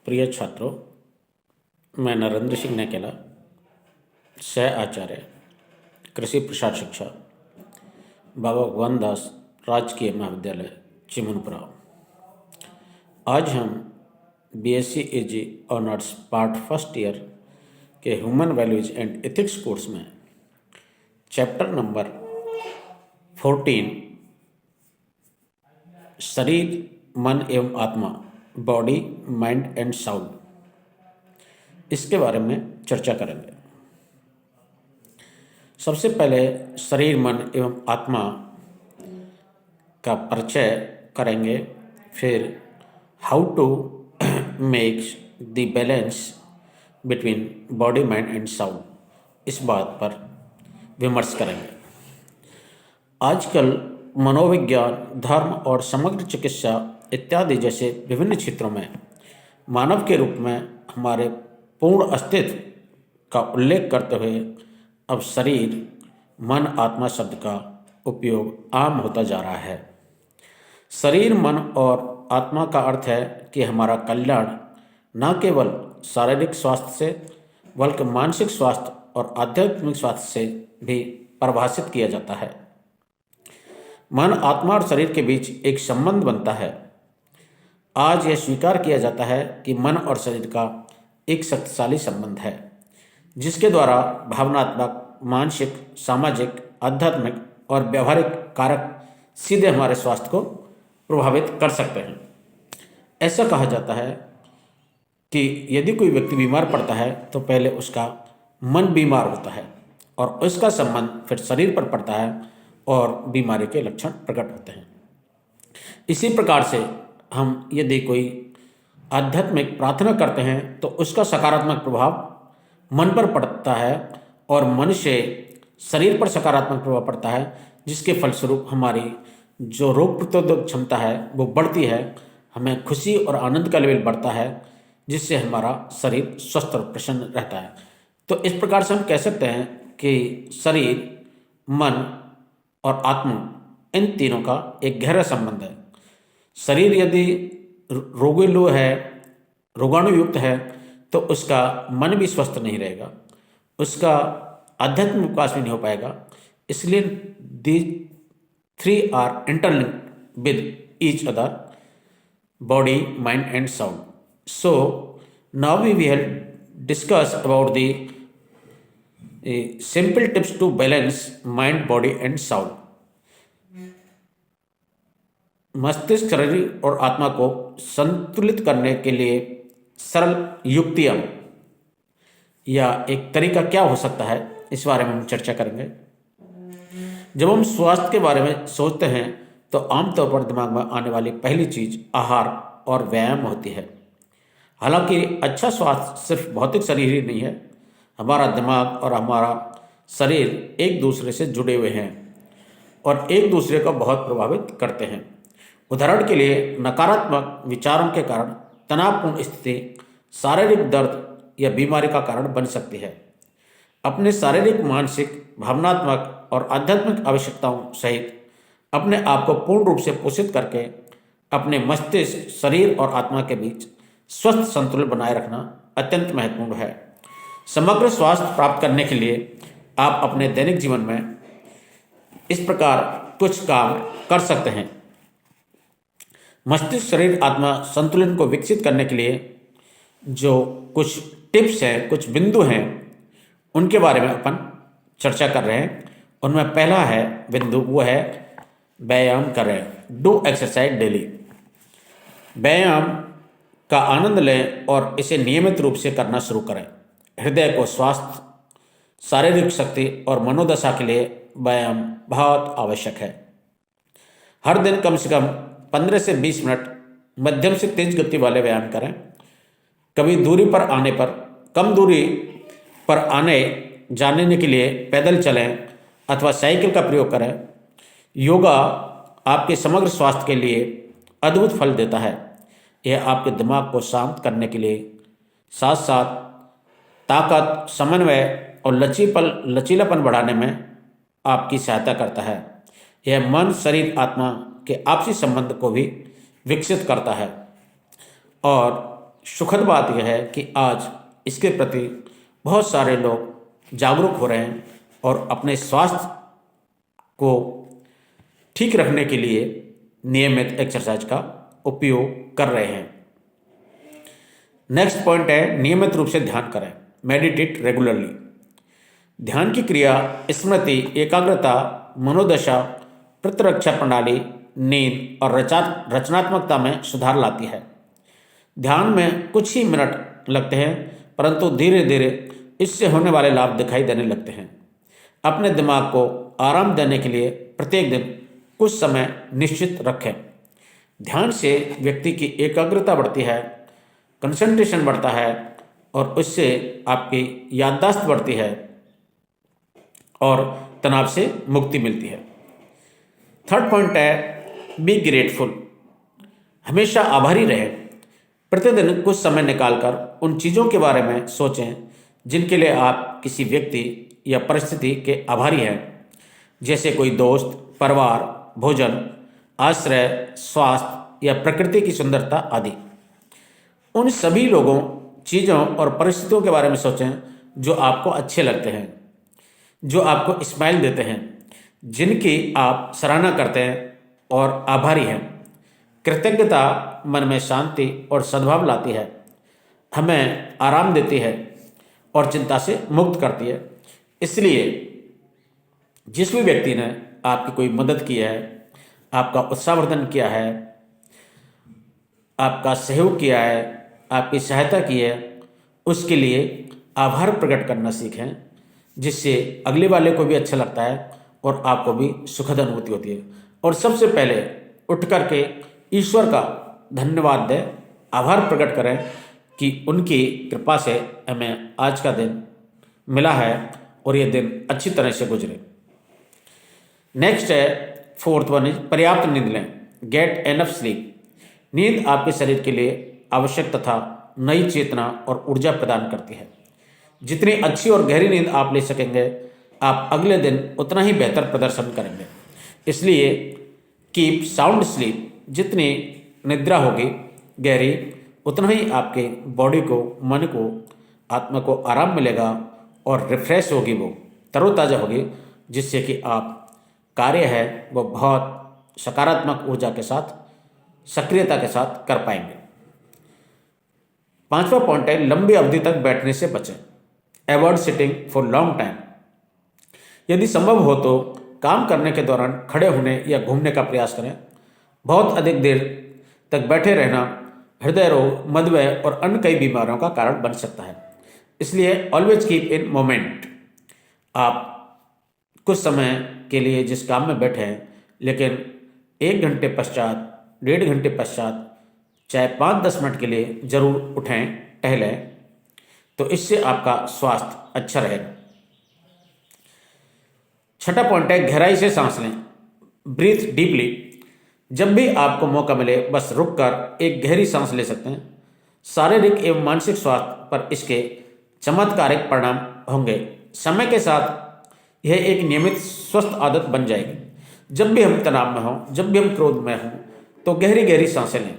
प्रिय छात्रों, मैं नरेंद्र सिंह नेकेला, सह आचार्य कृषि प्रसार शिक्षा, बाबा भगवान दास राजकीय महाविद्यालय चिमुनपुरा। आज हम बीएससी एजी ऑनर्स पार्ट फर्स्ट ईयर के human values and ethics course में चैप्टर नंबर 14 शरीर, मन एवं आत्मा, बॉडी, माइंड एंड साउल, इसके बारे में चर्चा करेंगे। सबसे पहले शरीर, मन एवं आत्मा का परिचय करेंगे, फिर how to make the balance between body, mind and soul, इस बात पर विमर्श करेंगे। आजकल मनोविज्ञान, धर्म और समग्र चिकित्सा इत्यादि जैसे विभिन्न क्षेत्रों में मानव के रूप में हमारे पूर्ण अस्तित्व का उल्लेख करते हुए अब शरीर, मन, आत्मा शब्द का उपयोग आम होता जा रहा है। शरीर, मन और आत्मा का अर्थ है कि हमारा कल्याण न केवल शारीरिक स्वास्थ्य से बल्कि मानसिक स्वास्थ्य और आध्यात्मिक स्वास्थ्य से भी परिभाषित किया जाता है। मन, आत्मा और शरीर के बीच एक संबंध बनता है। आज यह स्वीकार किया जाता है कि मन और शरीर का एक शक्तिशाली संबंध है, जिसके द्वारा भावनात्मक, मानसिक, सामाजिक, आध्यात्मिक और व्यवहारिक कारक सीधे हमारे स्वास्थ्य को प्रभावित कर सकते हैं। ऐसा कहा जाता है कि यदि कोई व्यक्ति बीमार पड़ता है तो पहले उसका मन बीमार होता है और उसका संबंध फिर शरीर पर पड़ता है और बीमारी के लक्षण प्रकट होते हैं। इसी प्रकार से हम यदि कोई आध्यात्मिक प्रार्थना करते हैं तो उसका सकारात्मक प्रभाव मन पर पड़ता है और मन से शरीर पर सकारात्मक प्रभाव पड़ता है, जिसके फलस्वरूप हमारी जो रोग प्रतिरोधक क्षमता है वो बढ़ती है, हमें खुशी और आनंद का लेवल बढ़ता है, जिससे हमारा शरीर स्वस्थ और प्रसन्न रहता है। तो इस प्रकार से हम कह सकते हैं कि शरीर, मन और आत्मा, इन तीनों का एक गहरा संबंध है। शरीर यदि रोगीलु है, रोगाणुयुक्त है, तो उसका मन भी स्वस्थ नहीं रहेगा, उसका आध्यात्मिक विकास भी नहीं हो पाएगा। इसलिए the three are interlinked with each other, body, mind and soul. So now we will discuss about the simple tips to balance mind, body and soul. मस्तिष्क, शरीर और आत्मा को संतुलित करने के लिए सरल युक्तियां या एक तरीका क्या हो सकता है, इस बारे में हम चर्चा करेंगे। जब हम स्वास्थ्य के बारे में सोचते हैं तो आमतौर पर दिमाग में आने वाली पहली चीज आहार और व्यायाम होती है। हालांकि अच्छा स्वास्थ्य सिर्फ भौतिक शरीर ही नहीं है, हमारा दिमाग और हमारा शरीर एक दूसरे से जुड़े हुए हैं और एक दूसरे को बहुत प्रभावित करते हैं। उदाहरण के लिए, नकारात्मक विचारों के कारण तनावपूर्ण स्थिति शारीरिक दर्द या बीमारी का कारण बन सकती है। अपने शारीरिक, मानसिक, भावनात्मक और आध्यात्मिक आवश्यकताओं सहित अपने आप को पूर्ण रूप से पोषित करके अपने मस्तिष्क, शरीर और आत्मा के बीच स्वस्थ संतुलन बनाए रखना अत्यंत महत्वपूर्ण है। समग्र स्वास्थ्य प्राप्त करने के लिए आप अपने दैनिक जीवन में इस प्रकार कुछ काम कर सकते हैं। मस्तिष्क, शरीर, आत्मा संतुलन को विकसित करने के लिए जो कुछ टिप्स हैं, कुछ बिंदु हैं, उनके बारे में अपन चर्चा कर रहे हैं। उनमें पहला है बिंदु, वो है व्यायाम करें, डू एक्सरसाइज डेली। व्यायाम का आनंद लें और इसे नियमित रूप से करना शुरू करें। हृदय को स्वास्थ्य, शारीरिक शक्ति और मनोदशा के लिए व्यायाम बहुत आवश्यक है। हर दिन कम से कम 15 से 20 मिनट मध्यम से तेज गति वाले व्यायाम करें। कभी दूरी पर आने पर, कम दूरी पर आने जाने के लिए पैदल चलें अथवा साइकिल का प्रयोग करें। योगा आपके समग्र स्वास्थ्य के लिए अद्भुत फल देता है। यह आपके दिमाग को शांत करने के लिए साथ साथ ताकत, समन्वय और लचीलापन बढ़ाने में आपकी सहायता करता है। यह मन, शरीर, आत्मा के आपसी संबंध को भी विकसित करता है और सुखद बात यह है कि आज इसके प्रति बहुत सारे लोग जागरूक हो रहे हैं और अपने स्वास्थ्य को ठीक रखने के लिए नियमित एक्सरसाइज का उपयोग कर रहे हैं। नेक्स्ट पॉइंट है नियमित रूप से ध्यान करें, मेडिटेट रेगुलरली। ध्यान की क्रिया स्मृति, एकाग्रता, मनोदशा, प्रतिरक्षा प्रणाली, नींद और रचनात्मकता में सुधार लाती है। ध्यान में कुछ ही मिनट लगते हैं, परंतु धीरे धीरे इससे होने वाले लाभ दिखाई देने लगते हैं। अपने दिमाग को आराम देने के लिए प्रत्येक दिन कुछ समय निश्चित रखें। ध्यान से व्यक्ति की एकाग्रता बढ़ती है, कंसंट्रेशन बढ़ता है और उससे आपकी याददाश्त बढ़ती है और तनाव से मुक्ति मिलती है। थर्ड पॉइंट है बी ग्रेटफुल, हमेशा आभारी रहें। प्रतिदिन कुछ समय निकालकर उन चीज़ों के बारे में सोचें जिनके लिए आप किसी व्यक्ति या परिस्थिति के आभारी हैं, जैसे कोई दोस्त, परिवार, भोजन, आश्रय, स्वास्थ्य या प्रकृति की सुंदरता आदि। उन सभी लोगों, चीज़ों और परिस्थितियों के बारे में सोचें जो आपको अच्छे लगते हैं, जो आपको स्माइल देते हैं, जिनकी आप सराहना करते हैं और आभारी हैं। कृतज्ञता मन में शांति और सद्भाव लाती है, हमें आराम देती है और चिंता से मुक्त करती है। इसलिए जिस भी व्यक्ति ने आपकी कोई मदद की है, आपका उत्साहवर्धन किया है, आपका सहयोग किया है, आपकी सहायता की है, उसके लिए आभार प्रकट करना सीखें, जिससे अगले वाले को भी अच्छा लगता है और आपको भी सुखद अनुभूति होती है। और सबसे पहले उठ करके ईश्वर का धन्यवाद दें, आभार प्रकट करें कि उनकी कृपा से हमें आज का दिन मिला है और ये दिन अच्छी तरह से गुजरे। नेक्स्ट है फोर्थ वन इज पर्याप्त नींद लें, गेट एनफ स्लीप। नींद आपके शरीर के लिए आवश्यक तथा नई चेतना और ऊर्जा प्रदान करती है। जितनी अच्छी और गहरी नींद आप ले सकेंगे, आप अगले दिन उतना ही बेहतर प्रदर्शन करेंगे। इसलिए कीप साउंड स्लीप, जितनी निद्रा होगी गहरी, उतना ही आपके बॉडी को, मन को, आत्मा को आराम मिलेगा और रिफ्रेश होगी, वो तरोताज़ा होगी, जिससे कि आप कार्य है वो बहुत सकारात्मक ऊर्जा के साथ, सक्रियता के साथ कर पाएंगे। पांचवा पॉइंट है लंबी अवधि तक बैठने से बचें, avoid sitting for long time. यदि संभव हो तो काम करने के दौरान खड़े होने या घूमने का प्रयास करें। बहुत अधिक देर तक बैठे रहना हृदय रोग, मधुमेह और अन्य कई बीमारियों का कारण बन सकता है। इसलिए ऑलवेज कीप इन मोमेंट। आप कुछ समय के लिए जिस काम में बैठे हैं, लेकिन 1 घंटे पश्चात, 1.5 घंटे पश्चात, चाहे 5-10 मिनट के लिए जरूर उठें, टहलें, तो इससे आपका स्वास्थ्य अच्छा रहेगा। छठा पॉइंट है गहराई से सांस लें, ब्रीथ डीपली। जब भी आपको मौका मिले बस रुककर एक गहरी सांस ले सकते हैं। शारीरिक एवं मानसिक स्वास्थ्य पर इसके चमत्कारिक परिणाम होंगे। समय के साथ यह एक नियमित स्वस्थ आदत बन जाएगी। जब भी हम तनाव में हों, जब भी हम क्रोध में हों, तो गहरी गहरी सांसें लें,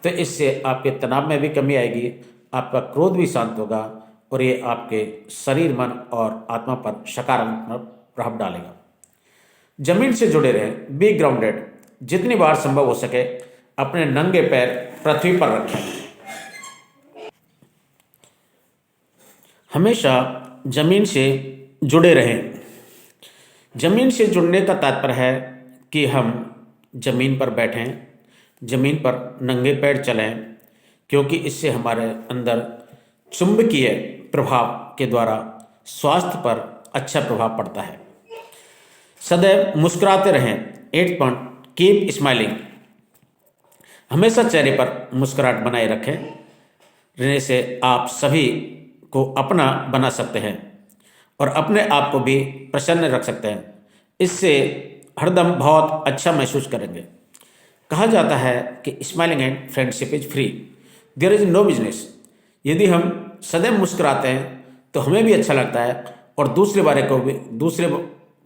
तो इससे आपके तनाव में भी कमी आएगी, आपका क्रोध भी शांत होगा और ये आपके शरीर, मन और आत्मा पर सकारात्मक प्रभाव डालेगा। जमीन से जुड़े रहें, बी ग्राउंडेड। जितनी बार संभव हो सके अपने नंगे पैर पृथ्वी पर रखें। हमेशा जमीन से जुड़े रहें। जमीन से जुड़ने का तात्पर्य है कि हम जमीन पर बैठें, जमीन पर नंगे पैर चलें, क्योंकि इससे हमारे अंदर चुंबकीय प्रभाव के द्वारा स्वास्थ्य पर अच्छा प्रभाव पड़ता है। सदैव मुस्कुराते रहें, 8 पॉइंट कीप स्माइलिंग। हमेशा चेहरे पर मुस्कुराहट बनाए रखें, रहने से आप सभी को अपना बना सकते हैं और अपने आप को भी प्रसन्न रख सकते हैं। इससे हरदम बहुत अच्छा महसूस करेंगे। कहा जाता है कि smiling and friendship is free, there is no business. यदि हम सदैव मुस्कुराते हैं तो हमें भी अच्छा लगता है और दूसरे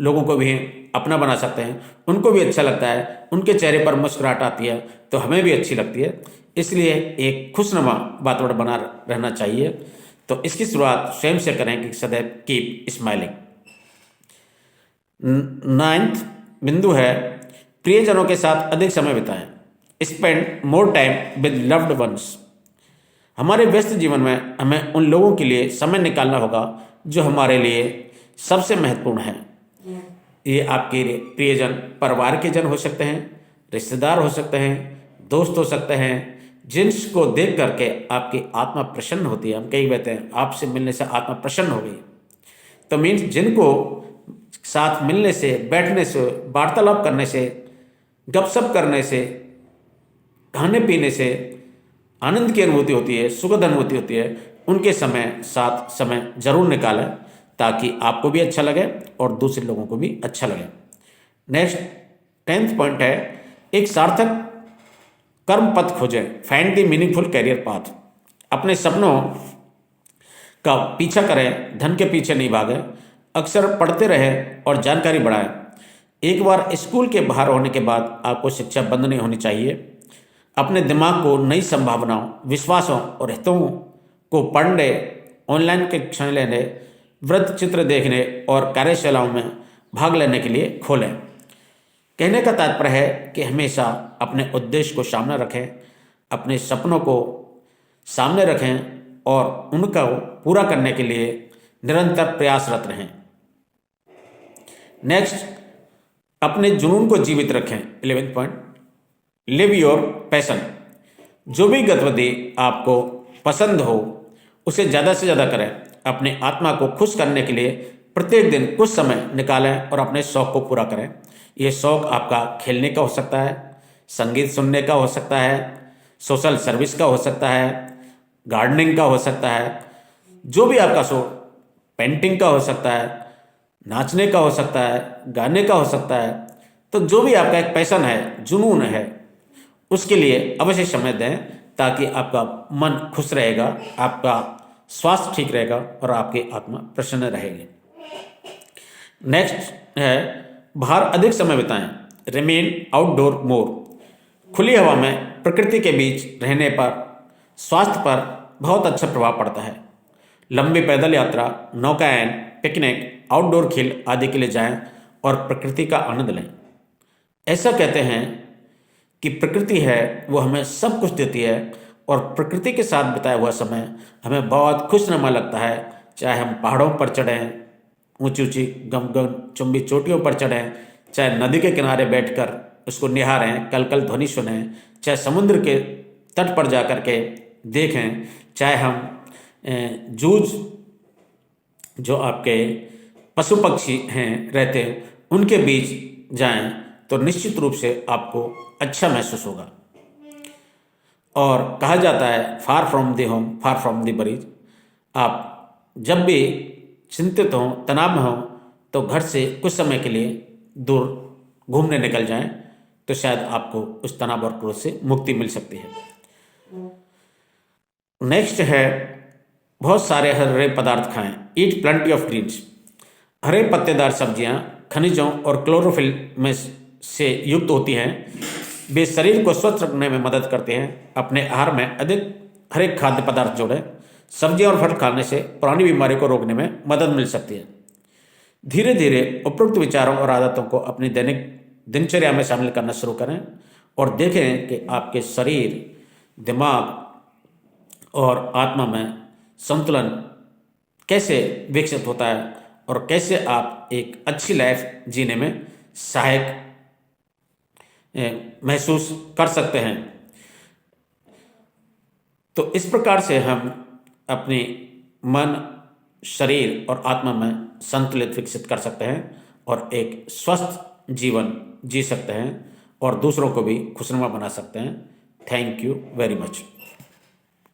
लोगों को भी अपना बना सकते हैं, उनको भी अच्छा लगता है, उनके चेहरे पर मुस्कुराहट आती है तो हमें भी अच्छी लगती है। इसलिए एक खुशनुमा वातावरण बना रहना चाहिए। तो इसकी शुरुआत स्वयं से करें कि सदैव कीप स्माइलिंग। 9वां बिंदु है प्रियजनों के साथ अधिक समय बिताएं। Spend more time with loved ones. हमारे व्यस्त जीवन में हमें उन लोगों के लिए समय निकालना होगा जो हमारे लिए सबसे महत्वपूर्ण हैं। ये आपके प्रियजन परिवार के जन हो सकते हैं, रिश्तेदार हो सकते हैं, दोस्त हो सकते हैं, जिनको देख करके आपकी आत्मा प्रसन्न होती है। हम कई कहते हैं आपसे मिलने से आत्मा प्रसन्न हो गई, तो मीन्स जिनको साथ मिलने से, बैठने से, वार्तालाप करने से, गपशप करने से, खाने पीने से आनंद की अनुभूति होती है, सुखद अनुभूति होती है, उनके साथ समय जरूर निकालें ताकि आपको भी अच्छा लगे और दूसरे लोगों को भी अच्छा लगे। नेक्स्ट 10th पॉइंट है एक सार्थक कर्म पथ खोजें। Find the meaningful career path. अपने सपनों का पीछा करें, धन के पीछे नहीं भागें। अक्सर पढ़ते रहें और जानकारी बढ़ाएं। एक बार स्कूल के बाहर होने के बाद आपको शिक्षा बंद नहीं होनी चाहिए। अपने दिमाग को नई संभावनाओं, विश्वासों और हितों को पढ़ने, ऑनलाइन कक्षाएं लेने, वृत्त चित्र देखने और कार्यशालाओं में भाग लेने के लिए खोलें। कहने का तात्पर्य है कि हमेशा अपने उद्देश्य को सामने रखें, अपने सपनों को सामने रखें और उनका पूरा करने के लिए निरंतर प्रयासरत रहें। नेक्स्ट, अपने जुनून को जीवित रखें। 11th point, live your passion. जो भी गतिविधि आपको पसंद हो उसे ज़्यादा से ज़्यादा करें। अपने आत्मा को खुश करने के लिए प्रत्येक दिन कुछ समय निकालें और अपने शौक़ को पूरा करें। ये शौक़ आपका खेलने का हो सकता है, संगीत सुनने का हो सकता है, सोशल सर्विस का हो सकता है, गार्डनिंग का हो सकता है, जो भी आपका शौक़, पेंटिंग का हो सकता है, नाचने का हो सकता है, गाने का हो सकता है। तो जो भी आपका एक पैशन है, जुनून है, उसके लिए अवश्य समय दें ताकि आपका मन खुश रहेगा, आपका स्वास्थ्य ठीक रहेगा और आपकी आत्मा प्रसन्न रहेगी। नेक्स्ट है बाहर अधिक समय बिताएं। रिमेन आउटडोर मोर। खुली हवा में प्रकृति के बीच रहने पर स्वास्थ्य पर बहुत अच्छा प्रभाव पड़ता है। लंबी पैदल यात्रा, नौकायन, पिकनिक, आउटडोर खेल आदि के लिए जाएं और प्रकृति का आनंद लें। ऐसा कहते हैं कि प्रकृति है वो हमें सब कुछ देती है और प्रकृति के साथ बिताया हुआ समय हमें बहुत खुशनुमा लगता है। चाहे हम पहाड़ों पर चढ़ें, ऊंची ऊंची गगनचुंबी चोटियों पर चढ़ें, चाहे नदी के किनारे बैठकर उसको निहारें, कलकल ध्वनि सुनें, चाहे समुद्र के तट पर जा कर के देखें, चाहे हम जूझ जो आपके पशु पक्षी हैं रहते हैं उनके बीच जाएं तो निश्चित रूप से आपको अच्छा महसूस होगा। और कहा जाता है far from the home, far from the worries. आप जब भी चिंतित हों, तनाव में हों, तो घर से कुछ समय के लिए दूर घूमने निकल जाएं तो शायद आपको उस तनाव और क्रोध से मुक्ति मिल सकती है। नेक्स्ट है बहुत सारे हरे पदार्थ खाएं। ईट प्लेंटी ऑफ ग्रीन्स। हरे पत्तेदार सब्जियां खनिजों और क्लोरोफिल में से युक्त होती हैं। वे शरीर को स्वस्थ रखने में मदद करते हैं। अपने आहार में अधिक हरे खाद्य पदार्थ जोड़ें। सब्जियां और फल खाने से पुरानी बीमारी को रोकने में मदद मिल सकती है। धीरे धीरे उपरोक्त विचारों और आदतों को अपनी दैनिक दिनचर्या में शामिल करना शुरू करें और देखें कि आपके शरीर, दिमाग और आत्मा में संतुलन कैसे विकसित होता है और कैसे आप एक अच्छी लाइफ जीने में सहायक महसूस कर सकते हैं। तो इस प्रकार से हम अपने मन, शरीर और आत्मा में संतुलित विकसित कर सकते हैं और एक स्वस्थ जीवन जी सकते हैं और दूसरों को भी खुशनुमा बना सकते हैं। Thank you very much.